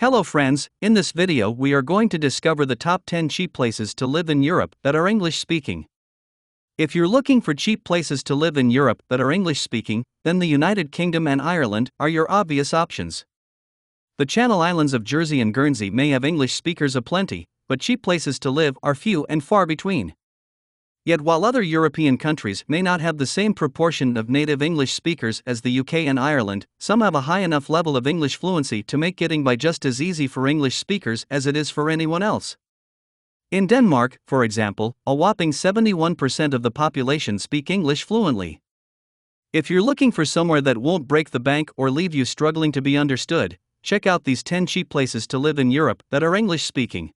Hello friends, in this video we are going to discover the top 10 cheap places to live in Europe that are English speaking. If you're looking for cheap places to live in Europe that are English speaking, then the United Kingdom and Ireland are your obvious options. The Channel Islands of Jersey and Guernsey may have English speakers aplenty, but cheap places to live are few and far between. Yet while other European countries may not have the same proportion of native English speakers as the UK and Ireland, some have a high enough level of English fluency to make getting by just as easy for English speakers as it is for anyone else. In Denmark, for example, a whopping 71% of the population speak English fluently. If you're looking for somewhere that won't break the bank or leave you struggling to be understood, check out these 10 cheap places to live in Europe that are English speaking.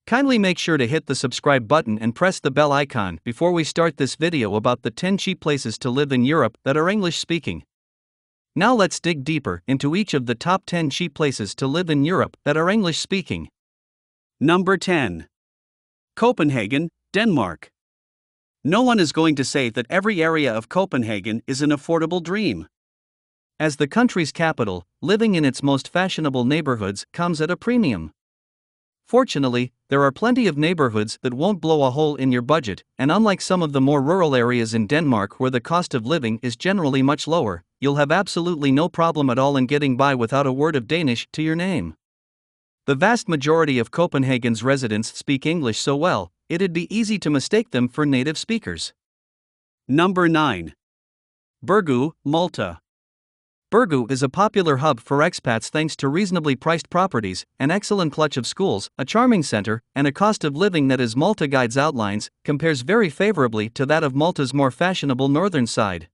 Kindly make sure to hit the subscribe button and press the bell icon before we start this video about the 10 cheap places to live in Europe that are English speaking. Now let's dig deeper into each of the top 10 cheap places to live in Europe that are English speaking. Number 10. Copenhagen, Denmark. No one is going to say that every area of Copenhagen is an affordable dream. As the country's capital, living in its most fashionable neighborhoods comes at a premium. Fortunately, there are plenty of neighborhoods that won't blow a hole in your budget, and unlike some of the more rural areas in Denmark where the cost of living is generally much lower, you'll have absolutely no problem at all in getting by without a word of Danish to your name. The vast majority of Copenhagen's residents speak English so well, it'd be easy to mistake them for native speakers. Number 9. Burgu, Malta. Burgu is a popular hub for expats thanks to reasonably priced properties, an excellent clutch of schools, a charming center, and a cost of living that, as Malta Guides outlines, compares very favorably to that of Malta's more fashionable northern side.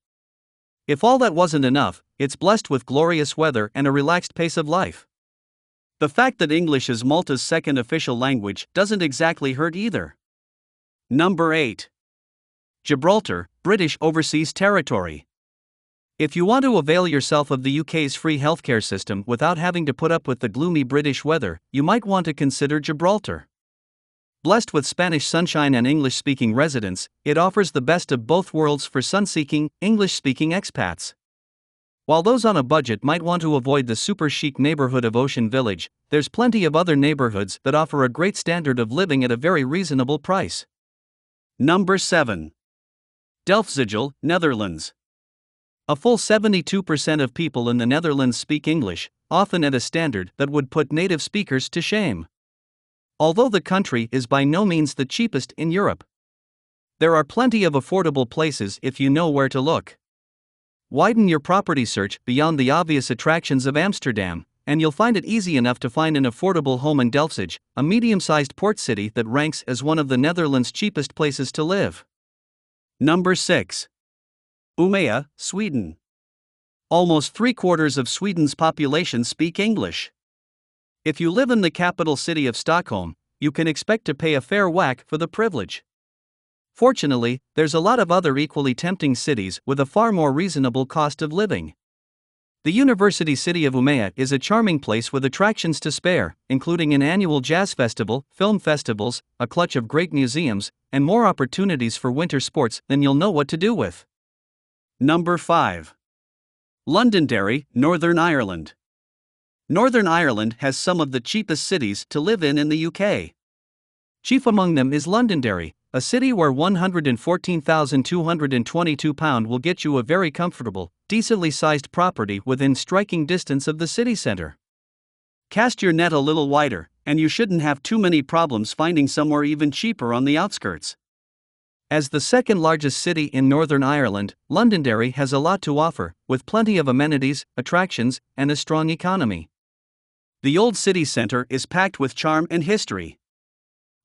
If all that wasn't enough, it's blessed with glorious weather and a relaxed pace of life. The fact that English is Malta's second official language doesn't exactly hurt either. Number 8. Gibraltar, British Overseas Territory. If you want to avail yourself of the UK's free healthcare system without having to put up with the gloomy British weather, you might want to consider Gibraltar. Blessed with Spanish sunshine and English-speaking residents, it offers the best of both worlds for sun-seeking, English-speaking expats. While those on a budget might want to avoid the super chic neighborhood of Ocean Village, there's plenty of other neighborhoods that offer a great standard of living at a very reasonable price. Number 7. Delfzijl, Netherlands. A full 72% of people in the Netherlands speak English, often at a standard that would put native speakers to shame. Although the country is by no means the cheapest in Europe, there are plenty of affordable places if you know where to look. Widen your property search beyond the obvious attractions of Amsterdam, and you'll find it easy enough to find an affordable home in Delfzijl, a medium-sized port city that ranks as one of the Netherlands' cheapest places to live. Number 6. Umeå, Sweden. Almost 3/4 of Sweden's population speak English. If you live in the capital city of Stockholm, you can expect to pay a fair whack for the privilege. Fortunately, there's a lot of other equally tempting cities with a far more reasonable cost of living. The university city of Umeå is a charming place with attractions to spare, including an annual jazz festival, film festivals, a clutch of great museums, and more opportunities for winter sports than you'll know what to do with. Number 5. Londonderry, Northern Ireland. Northern Ireland has some of the cheapest cities to live in the UK. Chief among them is Londonderry, a city where £114,222 will get you a very comfortable, decently sized property within striking distance of the city centre. Cast your net a little wider, and you shouldn't have too many problems finding somewhere even cheaper on the outskirts. As the second largest city in Northern Ireland, Londonderry has a lot to offer, with plenty of amenities, attractions, and a strong economy. The old city centre is packed with charm and history.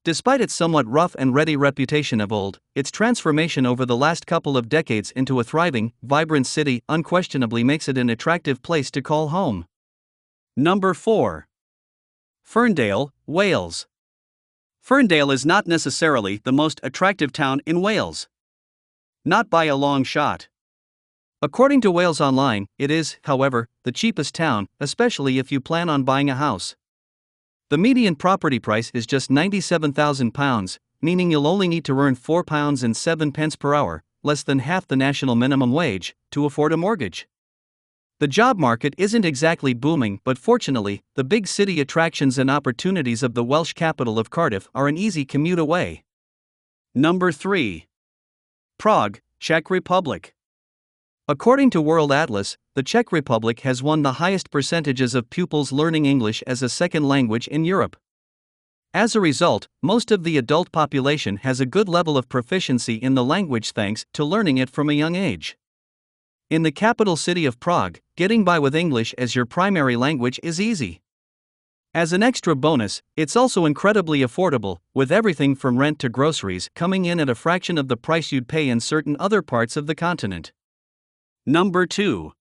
Despite its somewhat rough and ready reputation of old, its transformation over the last couple of decades into a thriving, vibrant city unquestionably makes it an attractive place to call home. Number 4. Ferndale, Wales. Ferndale is not necessarily the most attractive town in Wales. Not by a long shot. According to Wales Online, it is, however, the cheapest town, especially if you plan on buying a house. The median property price is just £97,000, meaning you'll only need to earn £4.07 per hour, less than half the national minimum wage, to afford a mortgage. The job market isn't exactly booming, but fortunately, the big city attractions and opportunities of the Welsh capital of Cardiff are an easy commute away. Number 3. Prague, Czech Republic. According to World Atlas, the Czech Republic has won the highest percentages of pupils learning English as a second language in Europe. As a result, most of the adult population has a good level of proficiency in the language thanks to learning it from a young age. In the capital city of Prague, getting by with English as your primary language is easy. As an extra bonus, it's also incredibly affordable, with everything from rent to groceries coming in at a fraction of the price you'd pay in certain other parts of the continent. Number 2.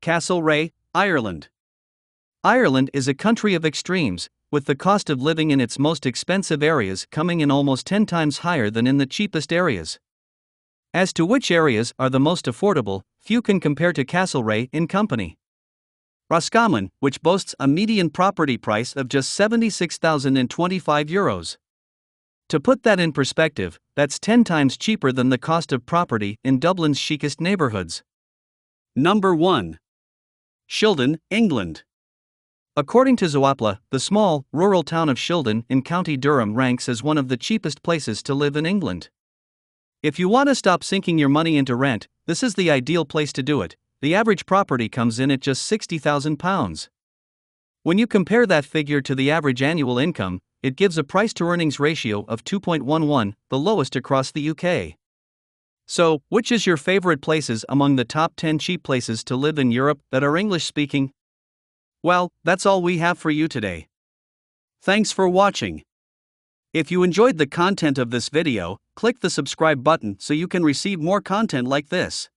Castlereagh, Ireland. Ireland is a country of extremes, with the cost of living in its most expensive areas coming in almost 10 times higher than in the cheapest areas. As to which areas are the most affordable, few can compare to Castlereagh in company. Roscommon, which boasts a median property price of just €76,025. To put that in perspective, that's 10 times cheaper than the cost of property in Dublin's chicest neighborhoods. Number 1. Shildon, England. According to Zoopla, the small, rural town of Shildon in County Durham ranks as one of the cheapest places to live in England. If you want to stop sinking your money into rent, this is the ideal place to do it. The average property comes in at just £60,000. When you compare that figure to the average annual income, it gives a price-to-earnings ratio of 2.11, the lowest across the UK. So, which is your favorite places among the top 10 cheap places to live in Europe that are English-speaking? Well, that's all we have for you today. Thanks for watching. If you enjoyed the content of this video, click the subscribe button so you can receive more content like this.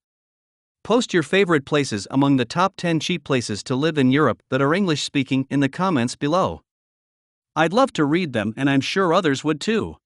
Post your favorite places among the top 10 cheap places to live in Europe that are English-speaking in the comments below. I'd love to read them, and I'm sure others would too.